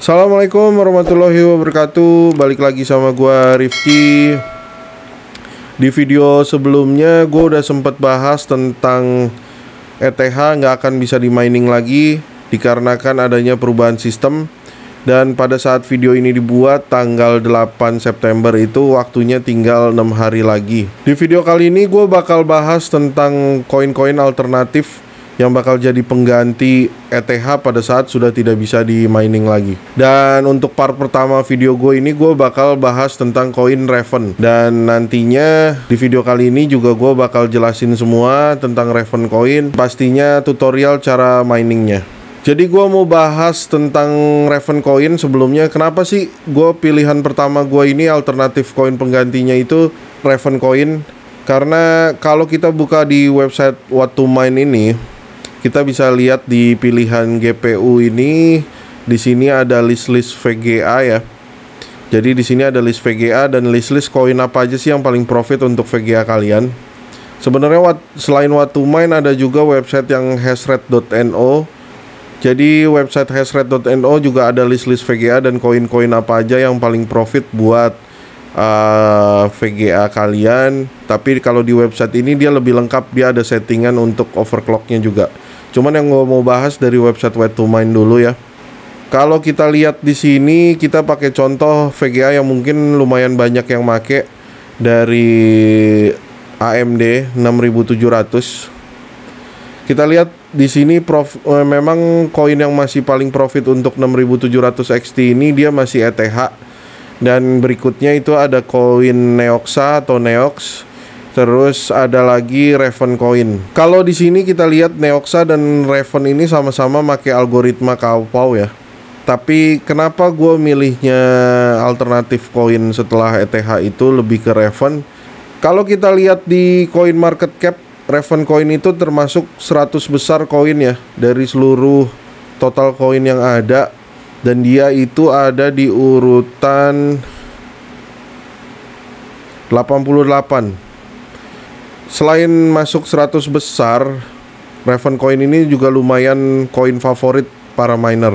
Assalamualaikum warahmatullahi wabarakatuh. Balik lagi sama gua Rifki. Di video sebelumnya gua udah sempet bahas tentang ETH nggak akan bisa di mining lagi dikarenakan adanya perubahan sistem. Dan pada saat video ini dibuat tanggal 8 September itu waktunya tinggal 6 hari lagi. Di video kali ini gue bakal bahas tentang koin-koin alternatif yang bakal jadi pengganti ETH pada saat sudah tidak bisa di mining lagi. Dan untuk part pertama video gue ini gue bakal bahas tentang koin Raven. Dan nantinya di video kali ini juga gue bakal jelasin semua tentang Raven coin. Pastinya tutorial cara miningnya. Jadi gue mau bahas tentang Raven coin sebelumnya. Kenapa sih gue pilihan pertama gue ini alternatif koin penggantinya itu Raven coin? Karena kalau kita buka di website What to Mine ini, kita bisa lihat di pilihan GPU ini, di sini ada list-list VGA ya. Jadi di sini ada list VGA dan list-list koin apa aja sih yang paling profit untuk VGA kalian. Sebenarnya selain What to Mine ada juga website yang hashrat.no. Jadi website hashrat.no juga ada list-list VGA dan koin-koin apa aja yang paling profit buat VGA kalian. Tapi kalau di website ini dia lebih lengkap, dia ada settingan untuk overclocknya juga. Cuman yang gue mau bahas dari website What to Mine dulu ya. Kalau kita lihat di sini, kita pakai contoh VGA yang mungkin lumayan banyak yang make dari AMD 6700. Kita lihat di sini memang koin yang masih paling profit untuk 6700 XT ini dia masih ETH. Dan berikutnya itu ada koin Neoxa atau Neox. Terus ada lagi Raven coin. Kalau di sini kita lihat Neoxa dan Raven ini sama-sama pakai algoritma Kawpow ya. Tapi kenapa gue milihnya alternatif koin setelah ETH itu lebih ke Raven? Kalau kita lihat di coin market cap, Raven coin itu termasuk 100 besar koin ya dari seluruh total koin yang ada. Dan dia itu ada di urutan 88. Selain masuk 100 besar, Raven coin ini juga lumayan koin favorit para miner.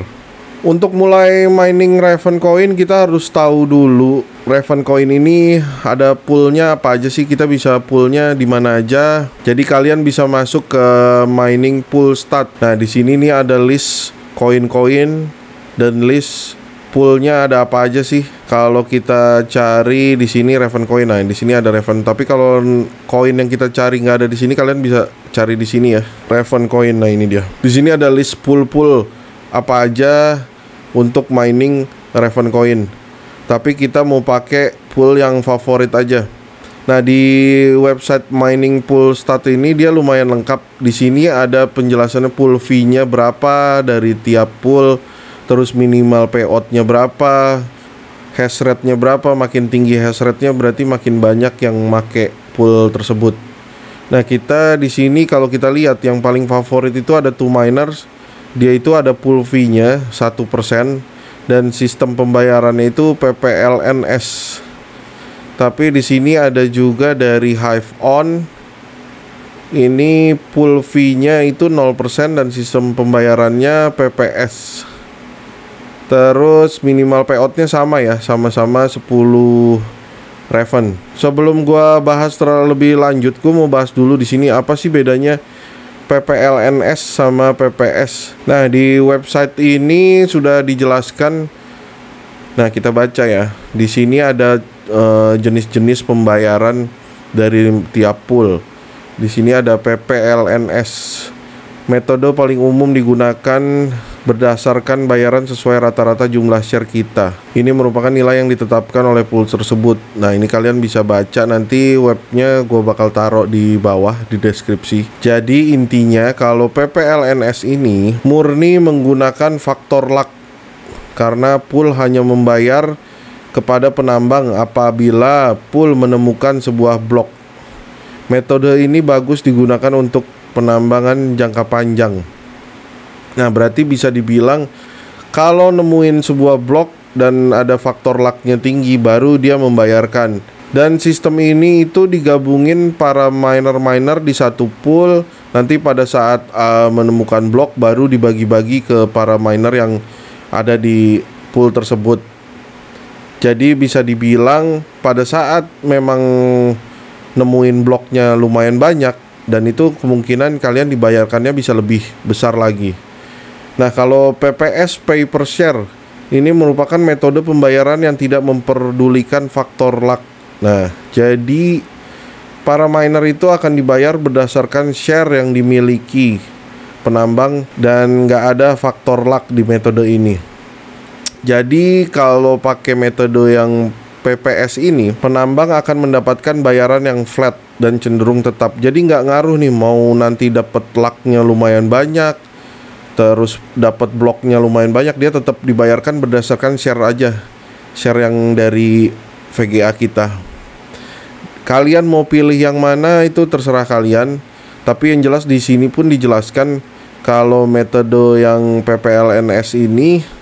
Untuk mulai mining Raven coin kita harus tahu dulu Raven coin ini ada poolnya apa aja sih, kita bisa poolnya di mana aja. Jadi kalian bisa masuk ke mining pool stat. Nah, di sini nih ada list koin-koin dan list poolnya ada apa aja sih. Kalau kita cari di sini Raven coin, nah di sini ada Raven. Tapi kalau koin yang kita cari nggak ada di sini, kalian bisa cari di sini ya, Raven coin. Nah ini dia. Di sini ada list pool apa aja untuk mining Raven coin. Tapi kita mau pakai pool yang favorit aja. Nah di website mining pool stat ini dia lumayan lengkap. Di sini ada penjelasannya pool fee-nya berapa dari tiap pool. Terus minimal payout-nya berapa, hash rate-nya berapa. Makin tinggi hash rate-nya berarti makin banyak yang make pool tersebut. Nah, kita di sini kalau kita lihat yang paling favorit itu ada 2Miners. Dia itu ada pool fee-nya 1% dan sistem pembayarannya itu PPLNS. Tapi di sini ada juga dari HiveOn. Ini pool fee-nya itu 0% dan sistem pembayarannya PPS. Terus minimal payoutnya sama ya, sama-sama 10 Raven. Sebelum gua bahas terlebih lanjut, gua mau bahas dulu di sini apa sih bedanya PPLNS sama PPS. Nah, di website ini sudah dijelaskan. Nah, kita baca ya. Di sini ada jenis-jenis pembayaran dari tiap pool. Di sini ada PPLNS. Metode paling umum digunakan berdasarkan bayaran sesuai rata-rata jumlah share kita. Ini merupakan nilai yang ditetapkan oleh pool tersebut. Nah ini kalian bisa baca, nanti webnya gue bakal taruh di bawah di deskripsi. Jadi intinya kalau PPLNS ini murni menggunakan faktor luck. Karena pool hanya membayar kepada penambang apabila pool menemukan sebuah blok. Metode ini bagus digunakan untuk penambangan jangka panjang. Nah berarti bisa dibilang kalau nemuin sebuah blok dan ada faktor lucknya tinggi baru dia membayarkan. Dan sistem ini itu digabungin para miner-miner di satu pool. Nanti pada saat menemukan blok baru dibagi-bagi ke para miner yang ada di pool tersebut. Jadi bisa dibilang pada saat memang nemuin bloknya lumayan banyak, dan itu kemungkinan kalian dibayarkannya bisa lebih besar lagi. Nah, kalau PPS pay per share ini merupakan metode pembayaran yang tidak memperdulikan faktor luck. Nah, jadi para miner itu akan dibayar berdasarkan share yang dimiliki penambang dan nggak ada faktor luck di metode ini. Jadi kalau pakai metode yang PPS ini, penambang akan mendapatkan bayaran yang flat dan cenderung tetap. Jadi nggak ngaruh nih mau nanti dapat lucknya lumayan banyak, terus dapat bloknya lumayan banyak, dia tetap dibayarkan berdasarkan share aja, share yang dari VGA kita. Kalian mau pilih yang mana itu terserah kalian, tapi yang jelas di sini pun dijelaskan kalau metode yang PPLNS ini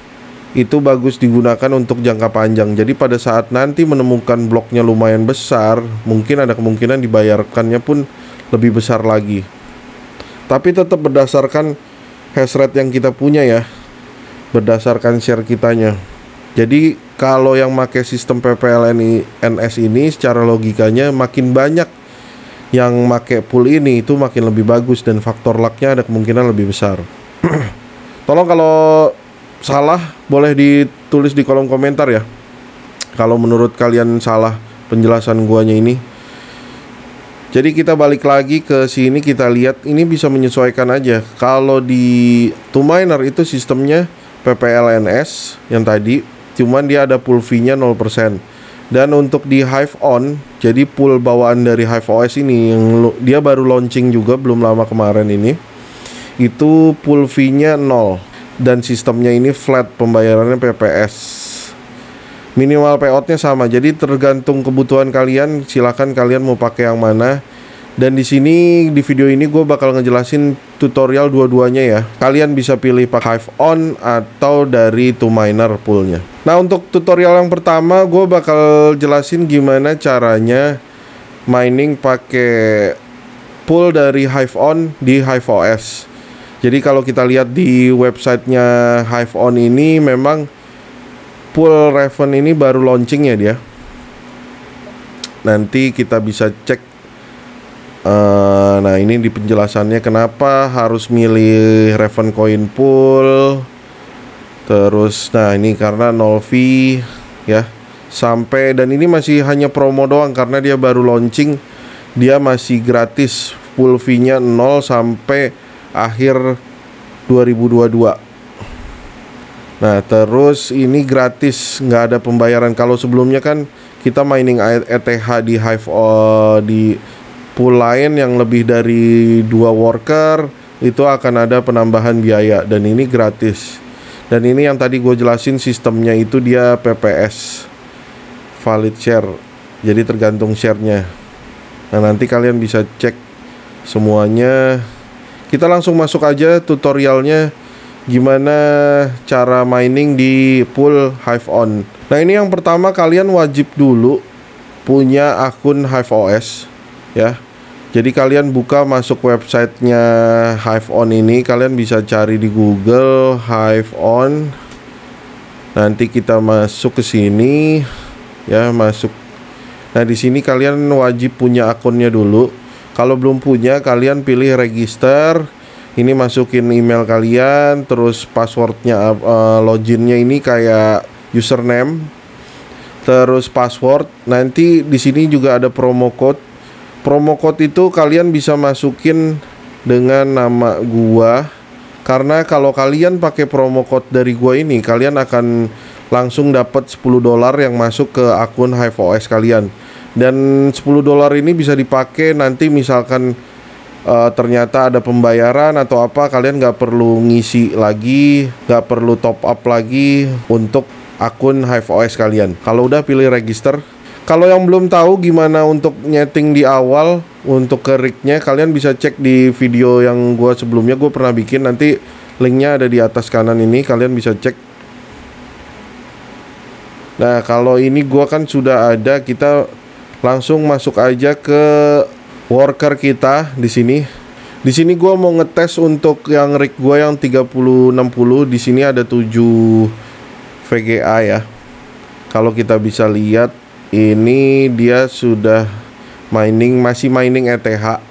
itu bagus digunakan untuk jangka panjang. Jadi pada saat nanti menemukan bloknya lumayan besar, mungkin ada kemungkinan dibayarkannya pun lebih besar lagi. Tapi tetap berdasarkan hash rate yang kita punya ya, berdasarkan share kitanya. Jadi kalau yang pakai sistem PPLNS ini secara logikanya makin banyak yang pakai pool ini itu makin lebih bagus dan faktor lucknya ada kemungkinan lebih besar. Tolong kalau salah boleh ditulis di kolom komentar ya, kalau menurut kalian salah penjelasan guanya ini. Jadi kita balik lagi ke sini, kita lihat ini bisa menyesuaikan aja. Kalau di 2Miner itu sistemnya PPLNS yang tadi, cuman dia ada pool fee-nya 0%. Dan untuk di Hive On, jadi pool bawaan dari Hive OS ini yang dia baru launching juga belum lama kemarin ini, itu pool fee-nya 0. Dan sistemnya ini flat, pembayarannya PPS. Minimal payoutnya sama, jadi tergantung kebutuhan kalian. Silakan kalian mau pakai yang mana. Dan di sini di video ini gue bakal ngejelasin tutorial dua-duanya ya. Kalian bisa pilih pakai Hive On atau dari 2Miner poolnya. Nah, untuk tutorial yang pertama gue bakal jelasin gimana caranya mining pakai pool dari Hive On di Hive OS. Jadi kalau kita lihat di websitenya Hive On ini, memang pool Raven ini baru launching ya dia. Nanti kita bisa cek. Nah, ini di penjelasannya kenapa harus milih Raven Coin Pool. Terus, nah ini karena 0 fee ya. Sampai, dan ini masih hanya promo doang karena dia baru launching. Dia masih gratis, pool fee-nya 0 sampai akhir 2022. Nah, terus ini gratis, nggak ada pembayaran. Kalau sebelumnya kan kita mining ETH di Hive di pool lain yang lebih dari 2 worker, itu akan ada penambahan biaya, dan ini gratis. Dan ini yang tadi gue jelasin sistemnya itu dia PPS, valid share, jadi tergantung share-nya. Nah, nanti kalian bisa cek semuanya. Kita langsung masuk aja tutorialnya gimana cara mining di pool Hive On. Nah, ini yang pertama kalian wajib dulu punya akun Hive OS ya. Jadi kalian masuk websitenya Hive On ini, kalian bisa cari di Google Hive On. Nanti kita masuk ke sini ya, masuk. Nah, di sini kalian wajib punya akunnya dulu. Kalau belum punya, kalian pilih register. Ini masukin email kalian, terus passwordnya, loginnya ini kayak username, terus password. Nanti di sini juga ada promo code. Promo code itu kalian bisa masukin dengan nama gua. Karena kalau kalian pakai promo code dari gua ini, kalian akan langsung dapat $10 yang masuk ke akun Hive OS kalian. Dan $10 ini bisa dipakai nanti misalkan ternyata ada pembayaran atau apa, kalian nggak perlu ngisi lagi, nggak perlu top up lagi untuk akun Hive OS kalian. Kalau udah pilih register. Kalau yang belum tahu gimana untuk nyeting di awal untuk ke rig-nya, kalian bisa cek di video yang gue sebelumnya, gue pernah bikin, nanti linknya ada di atas kanan ini, kalian bisa cek. Nah, kalau ini gue kan sudah ada, kita langsung masuk aja ke worker kita di sini. Di sini gue mau ngetes untuk yang rig gue yang 3060. Di sini ada 7 VGA ya. Kalau kita bisa lihat, ini dia sudah masih mining ETH.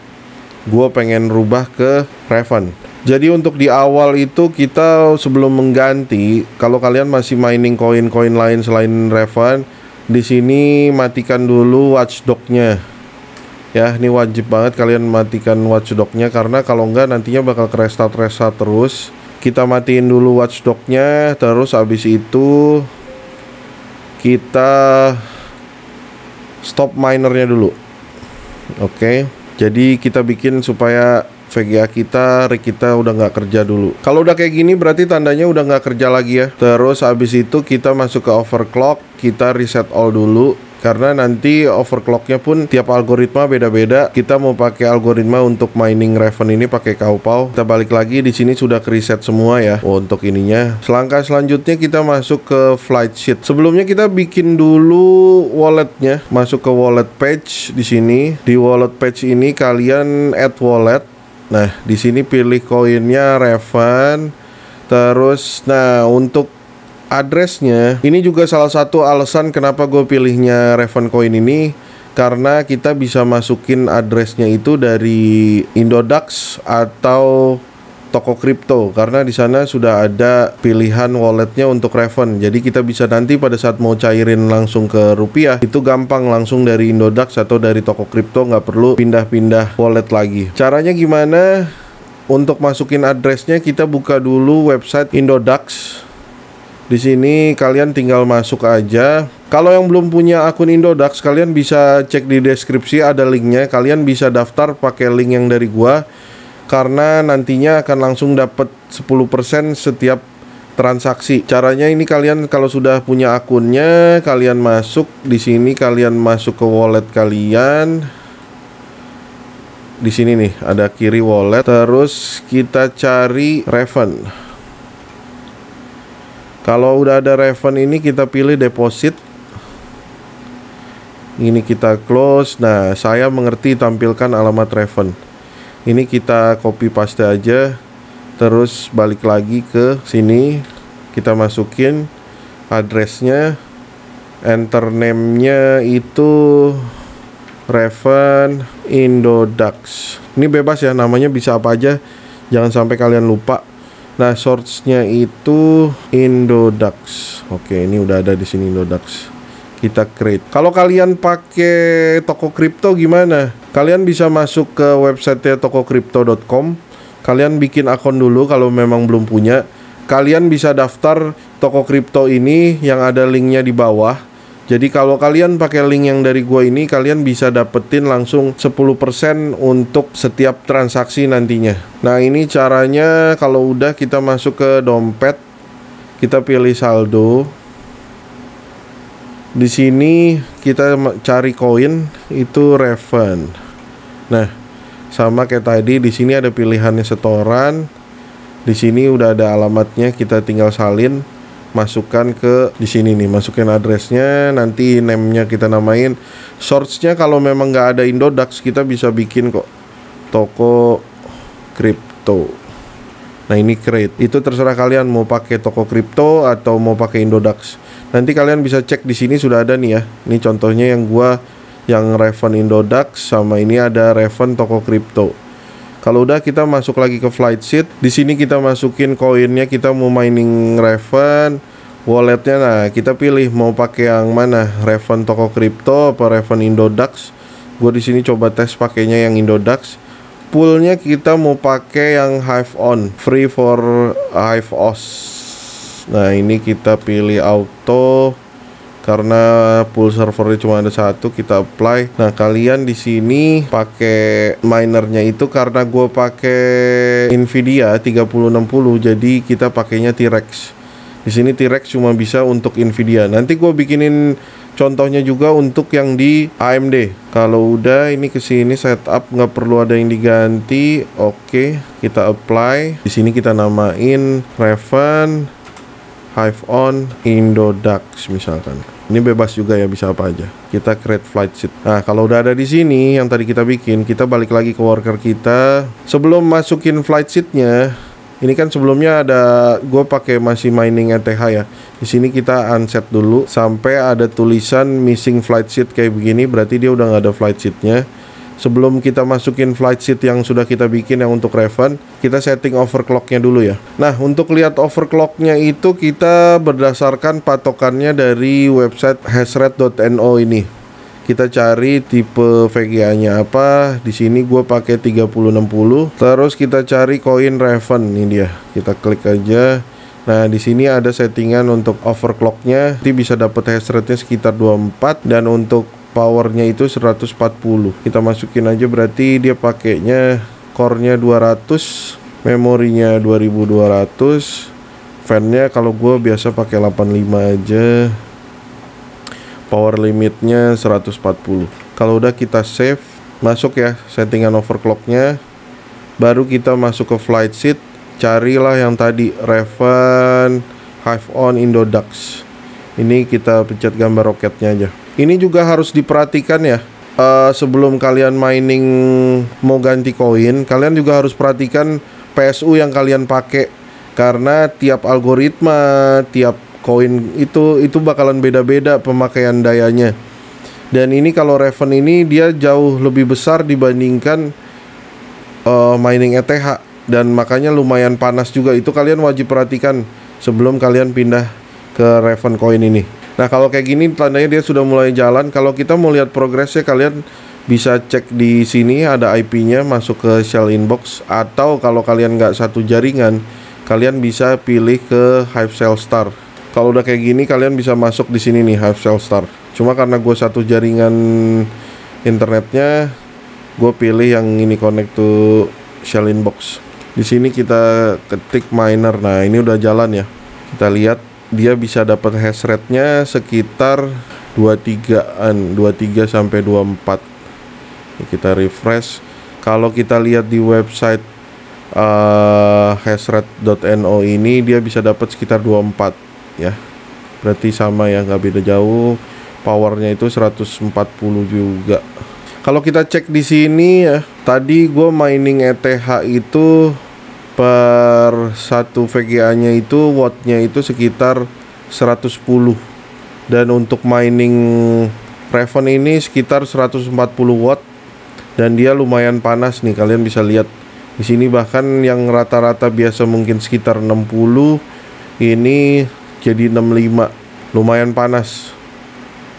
Gue pengen rubah ke Raven. Jadi untuk di awal itu kita sebelum mengganti, kalau kalian masih mining koin-koin lain selain Raven, di sini matikan dulu watchdog-nya. Ya, ini wajib banget kalian matikan watchdog-nya, karena kalau enggak nantinya bakal restart terus. Kita matiin dulu watchdog-nya, terus habis itu kita stop minernya dulu. Oke. Jadi kita bikin supaya VGA kita, rig kita udah nggak kerja dulu. Kalau udah kayak gini berarti tandanya udah nggak kerja lagi ya. Terus abis itu kita masuk ke overclock, kita reset all dulu. Karena nanti overclocknya pun tiap algoritma beda-beda. Kita mau pakai algoritma untuk mining Raven ini pakai Kaupau. Kita balik lagi, di sini sudah reset semua ya. Untuk ininya. Selangkah selanjutnya kita masuk ke flight sheet. Sebelumnya kita bikin dulu walletnya. Masuk ke wallet page di sini. Di wallet page ini kalian add wallet. Nah, di sini pilih koinnya Raven. Terus, nah untuk addressnya, ini juga salah satu alasan kenapa gue pilihnya Raven Coin ini, karena kita bisa masukin addressnya itu dari Indodax atau toko kripto, karena di sana sudah ada pilihan walletnya untuk Raven. Jadi kita bisa nanti pada saat mau cairin langsung ke rupiah, itu gampang langsung dari Indodax atau dari toko kripto, nggak perlu pindah-pindah wallet lagi. Caranya gimana? Untuk masukin addressnya, kita buka dulu website Indodax. Di sini kalian tinggal masuk aja. Kalau yang belum punya akun Indodax, kalian bisa cek di deskripsi, ada linknya. Kalian bisa daftar pakai link yang dari gua, karena nantinya akan langsung dapat 10% setiap transaksi. Caranya ini, kalian kalau sudah punya akunnya, kalian masuk di sini, kalian masuk ke wallet kalian. Di sini nih ada kiri wallet, terus kita cari Raven. Kalau udah ada Raven ini, kita pilih deposit. Ini kita close. Nah, saya mengerti tampilkan alamat Raven. Ini kita copy paste aja. Terus balik lagi ke sini. Kita masukin addressnya. Enter name-nya itu Raven Indodax. Ini bebas ya, namanya bisa apa aja. Jangan sampai kalian lupa. Nah, source-nya itu Indodax. Oke, ini udah ada di sini Indodax. Kita create. Kalau kalian pakai toko kripto gimana? Kalian bisa masuk ke website tokokripto.com. Kalian bikin akun dulu kalau memang belum punya. Kalian bisa daftar toko kripto ini yang ada linknya di bawah. Jadi kalau kalian pakai link yang dari gua ini, kalian bisa dapetin langsung 10% untuk setiap transaksi nantinya. Nah, ini caranya. Kalau udah, kita masuk ke dompet, kita pilih saldo. Di sini kita cari koin itu Raven. Nah, sama kayak tadi, di sini ada pilihannya setoran. Di sini udah ada alamatnya, kita tinggal salin. Masukkan ke di sini nih, masukin addressnya, nanti name-nya kita namain. Source-nya kalau memang nggak ada Indodax, kita bisa bikin kok toko kripto. Nah, ini create. Itu terserah kalian mau pakai toko kripto atau mau pakai Indodax. Nanti kalian bisa cek di sini sudah ada nih ya. Ini contohnya yang Raven Indodax, sama ini ada Raven toko kripto. Kalau udah, kita masuk lagi ke flight sheet. Di sini kita masukin koinnya, kita mau mining Raven. Walletnya, nah kita pilih mau pakai yang mana, Raven toko kripto apa Raven Indodax. Gue di sini coba tes pakainya yang Indodax. Poolnya kita mau pakai yang Hive On, free for Hive OS. Nah, ini kita pilih auto. Karena pool servernya cuma ada satu, kita apply. Nah, kalian di sini pakai minernya itu, karena gue pakai Nvidia 3060, jadi kita pakainya T-Rex. Di sini T-Rex cuma bisa untuk Nvidia. Nanti gue bikinin contohnya juga untuk yang di AMD. Kalau udah, ini ke sini setup, nggak perlu ada yang diganti. Oke, kita apply. Di sini kita namain Raven Hive On Indodax misalkan. Ini bebas juga ya, bisa apa aja. Kita create flight sheet. Nah, kalau udah ada di sini yang tadi kita bikin, kita balik lagi ke worker kita. Sebelum masukin flight sheetnya, Ini kan sebelumnya ada gue pakai masih mining ETH ya. Di sini kita unset dulu sampai ada tulisan missing flight sheet kayak begini, berarti dia udah nggak ada flight sheetnya. Sebelum kita masukin flight sheet yang sudah kita bikin yang untuk Raven, kita setting overclocknya dulu ya. Nah, untuk lihat overclocknya itu kita berdasarkan patokannya dari website hashrat.no ini. Kita cari tipe VGA-nya apa. Di sini gue pakai 3060. Terus kita cari koin Raven, ini dia. Kita klik aja. Nah, di sini ada settingan untuk overclocknya. Nanti bisa dapat hash rate-nya sekitar 24 dan untuk powernya itu 140. Kita masukin aja, berarti dia pakainya core-nya 200, memorinya 2200. Fan-nya kalau gue biasa pakai 85 aja. Power limitnya 140. Kalau udah kita save, masuk ya settingan overclocknya, baru kita masuk ke flight sheet. Carilah yang tadi Raven Hive on Indodax. Ini kita pencet gambar roketnya aja. Ini juga harus diperhatikan ya. Sebelum kalian mining mau ganti koin, kalian juga harus perhatikan PSU yang kalian pakai, karena tiap algoritma, tiap koin itu bakalan beda-beda pemakaian dayanya. Dan ini kalau Raven ini dia jauh lebih besar dibandingkan mining ETH, dan makanya lumayan panas juga. Itu kalian wajib perhatikan sebelum kalian pindah ke Raven coin ini. Nah, kalau kayak gini tandanya dia sudah mulai jalan. Kalau kita mau lihat progresnya, kalian bisa cek di sini ada IP-nya, masuk ke shell inbox, atau kalau kalian nggak satu jaringan, kalian bisa pilih ke Hive Shell Star. Kalau udah kayak gini, kalian bisa masuk di sini nih, Hive Shell Star. Cuma karena gue satu jaringan internetnya, gue pilih yang ini, connect to shell inbox. Di sini kita ketik miner. Nah, ini udah jalan ya. Kita lihat dia bisa dapat hash rate-nya sekitar 23-an, 23 sampai 24. Kita refresh. Kalau kita lihat di website hashrat.no ini, dia bisa dapat sekitar 24 ya. Berarti sama ya, nggak beda jauh. Powernya itu 140 juga. Kalau kita cek di sini ya, tadi gue mining ETH itu per satu VGA-nya itu watt-nya itu sekitar 110. Dan untuk mining Raven ini sekitar 140 watt, dan dia lumayan panas nih, kalian bisa lihat di sini. Bahkan yang rata-rata biasa mungkin sekitar 60, ini jadi 65. Lumayan panas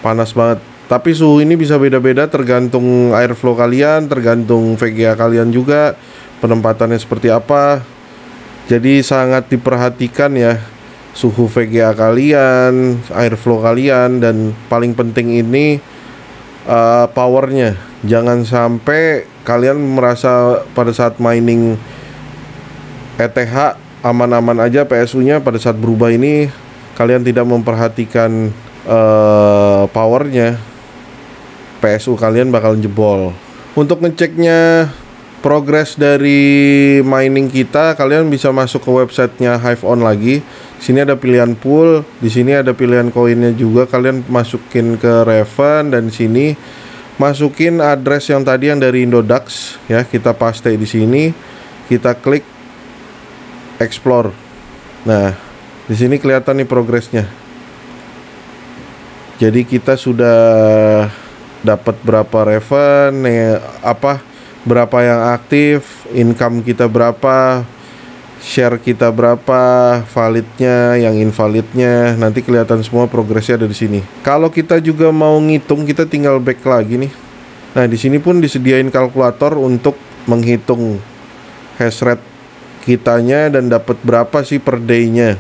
banget. Tapi suhu ini bisa beda-beda tergantung airflow kalian, tergantung VGA kalian juga, penempatannya seperti apa. Jadi sangat diperhatikan ya suhu VGA kalian, airflow kalian, dan paling penting ini powernya. Jangan sampai kalian merasa pada saat mining ETH aman-aman aja PSU-nya, pada saat berubah ini kalian tidak memperhatikan powernya, PSU kalian bakal jebol. Untuk ngeceknya progres dari mining kita, kalian bisa masuk ke websitenya Hive On lagi. Sini ada pilihan pool, di sini ada pilihan koinnya juga. Kalian masukin ke Raven, dan sini masukin address yang tadi yang dari Indodax ya. Kita paste di sini, kita klik explore. Nah, di sini kelihatan nih progresnya. Jadi kita sudah dapat berapa Raven, berapa yang aktif, income kita berapa, share kita berapa, validnya, yang invalidnya, nanti kelihatan semua progresnya ada di sini. Kalau kita juga mau ngitung, kita tinggal back lagi nih. Nah, di sini pun disediain kalkulator untuk menghitung hash rate kitanya dan dapat berapa sih per day-nya.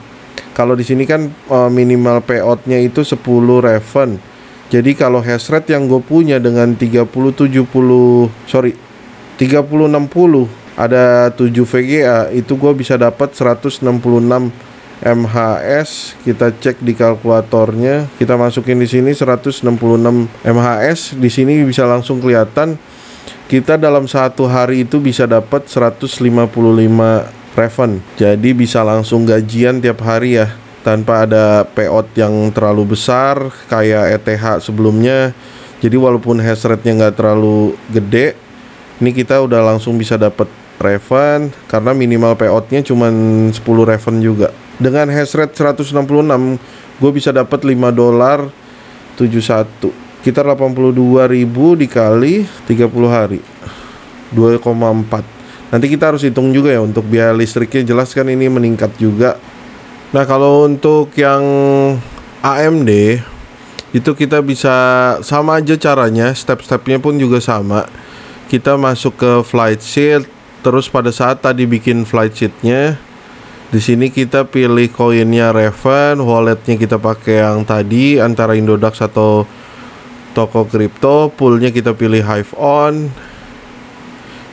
Kalau di sini kan minimal payout-nya itu 10 Raven. Jadi kalau hash rate yang gue punya dengan 3060 ada 7 VGA, itu gue bisa dapat 166 MHS. Kita cek di kalkulatornya, kita masukin di sini 166 MHS. Di sini bisa langsung kelihatan kita dalam satu hari itu bisa dapat 155 Raven. Jadi bisa langsung gajian tiap hari ya, tanpa ada payout yang terlalu besar kayak ETH sebelumnya. Jadi walaupun hash rate-nya nggak terlalu gede, ini kita udah langsung bisa dapat Raven karena minimal payoutnya cuma 10 Raven juga. Dengan hash rate 166 gue bisa dapat $5.71, sekitar 82.000 dikali 30 hari, 2,4. Nanti kita harus hitung juga ya untuk biaya listriknya, jelas kan ini meningkat juga. Nah kalau untuk yang AMD itu kita bisa sama aja caranya, step-stepnya pun juga sama. Kita masuk ke flight sheet, terus pada saat tadi bikin flight sheetnya, di sini kita pilih koinnya Raven, walletnya kita pakai yang tadi antara Indodax atau toko kripto, poolnya kita pilih Hive On.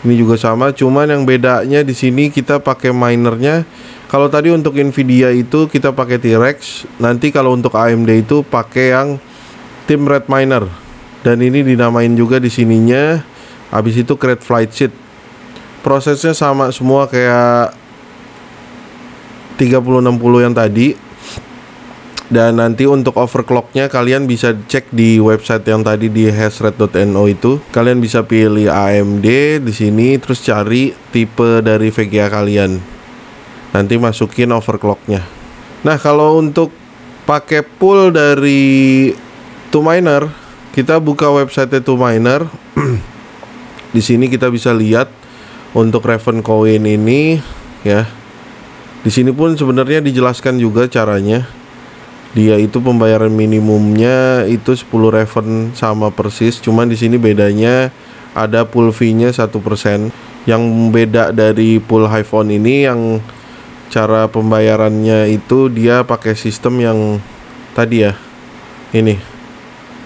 Ini juga sama, cuman yang bedanya di sini kita pakai minernya. Kalau tadi untuk Nvidia itu kita pakai T-Rex, nanti kalau untuk AMD itu pakai yang Team Red Miner. Dan ini dinamain juga di sininya. Habis itu create flight sheet. Prosesnya sama semua kayak 3060 yang tadi. Dan nanti untuk overclocknya kalian bisa cek di website yang tadi di hashred.no itu. Kalian bisa pilih AMD di sini, terus cari tipe dari VGA kalian. Nanti masukin overclocknya. Nah kalau untuk pakai pool dari 2Miner, kita buka website 2Miner. Di sini kita bisa lihat untuk Raven Coin ini ya. Di sini pun sebenarnya dijelaskan juga caranya. Dia itu pembayaran minimumnya itu 10 Raven sama persis, cuman di sini bedanya ada pool fee-nya 1%. Yang beda dari pool Hive On ini yang cara pembayarannya itu dia pakai sistem yang tadi ya. Ini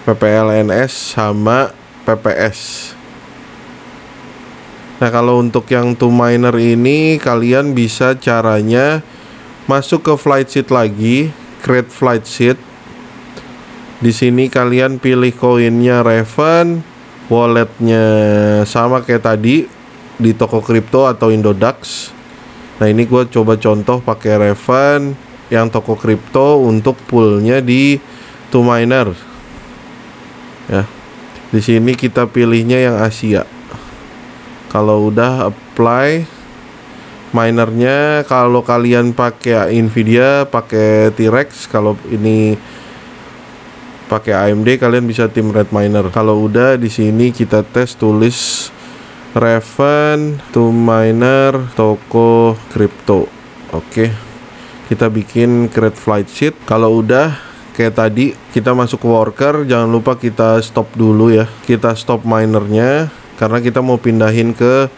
PPLNS sama PPS. Nah kalau untuk yang 2Miner ini kalian bisa caranya masuk ke flight sheet lagi, create flight sheet. Di sini kalian pilih koinnya Raven, walletnya sama kayak tadi di toko kripto atau Indodax. Nah ini gue coba contoh pakai Raven yang toko kripto untuk poolnya di 2Miner. Ya, di sini kita pilihnya yang Asia. Kalau udah apply minernya, kalau kalian pakai Nvidia pakai T-Rex, kalau ini pakai AMD kalian bisa Team Red Miner. Kalau udah di sini kita tes tulis Raven 2Miner toko kripto. Oke. Kita bikin create flight sheet. Kalau udah kayak tadi kita masuk ke worker, jangan lupa kita stop dulu ya. Kita stop minernya karena kita mau pindahin ke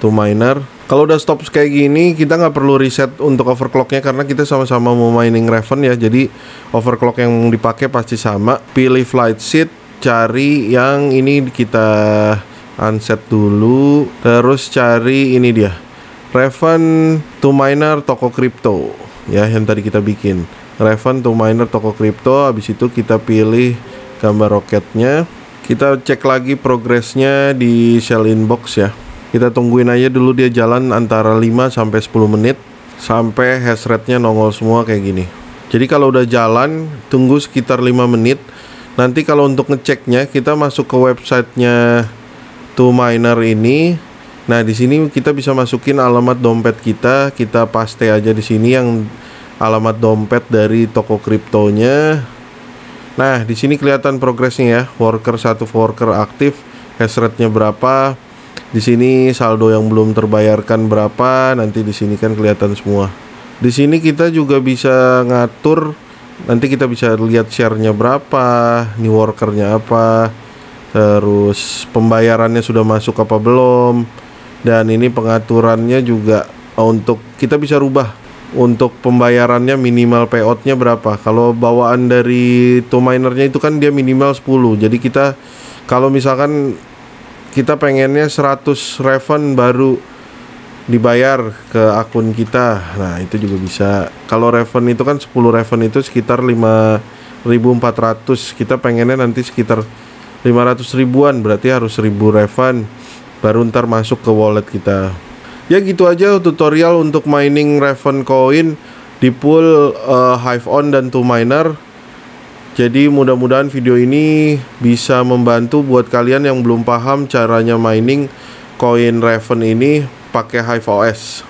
2Miner. Kalau udah stop kayak gini, kita nggak perlu reset untuk overclocknya karena kita sama-sama mau mining Raven ya. Jadi overclock yang dipakai pasti sama. Pilih flight sheet, cari yang ini kita unset dulu. Terus cari ini dia, Raven 2Miner toko kripto ya, yang tadi kita bikin. Raven 2Miner toko kripto. Habis itu kita pilih gambar roketnya. Kita cek lagi progresnya di shell inbox ya. Kita tungguin aja dulu dia jalan antara 5 sampai 10 menit sampai hash rate-nya nongol semua kayak gini. Jadi kalau udah jalan, tunggu sekitar 5 menit. Nanti kalau untuk ngeceknya kita masuk ke websitenya 2Miner ini. Nah, di sini kita bisa masukin alamat dompet kita. Kita paste aja di sini yang alamat dompet dari toko kriptonya. Nah, di sini kelihatan progresnya ya. Worker 1 worker aktif, hash rate-nya berapa. Di sini saldo yang belum terbayarkan berapa. Nanti di sini kan kelihatan semua. Di sini kita juga bisa ngatur. Nanti kita bisa lihat share-nya berapa, new worker-nya apa, terus pembayarannya sudah masuk apa belum. Dan ini pengaturannya juga untuk kita bisa rubah. Untuk pembayarannya minimal payout-nya berapa. Kalau bawaan dari 2Miner-nya itu kan dia minimal 10. Jadi kita kalau misalkan kita pengennya 100 Raven baru dibayar ke akun kita. Nah, itu juga bisa. Kalau Raven itu kan 10 Raven itu sekitar 5.400. Kita pengennya nanti sekitar 500 ribuan, berarti harus 1000 Raven baru ntar masuk ke wallet kita. Ya gitu aja tutorial untuk mining Raven Coin di pool Hive On dan 2Miner. Jadi mudah-mudahan video ini bisa membantu buat kalian yang belum paham caranya mining koin Raven ini. pakai Hive OS.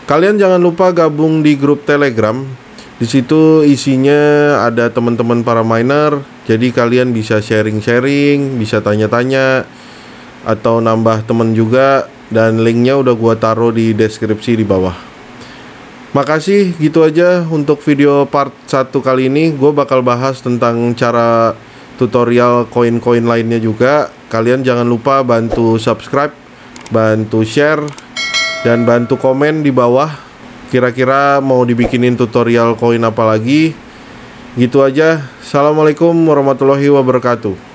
Kalian jangan lupa gabung di grup Telegram. Di situ isinya ada teman-teman para miner. Jadi kalian bisa sharing-sharing, bisa tanya-tanya, atau nambah temen juga. Dan linknya udah gua taruh di deskripsi di bawah. Makasih, gitu aja untuk video part 1 kali ini. Gue bakal bahas tentang cara tutorial koin-koin lainnya juga. Kalian jangan lupa bantu subscribe, bantu share, dan bantu komen di bawah. Kira-kira mau dibikinin tutorial koin apa lagi. Gitu aja. Assalamualaikum warahmatullahi wabarakatuh.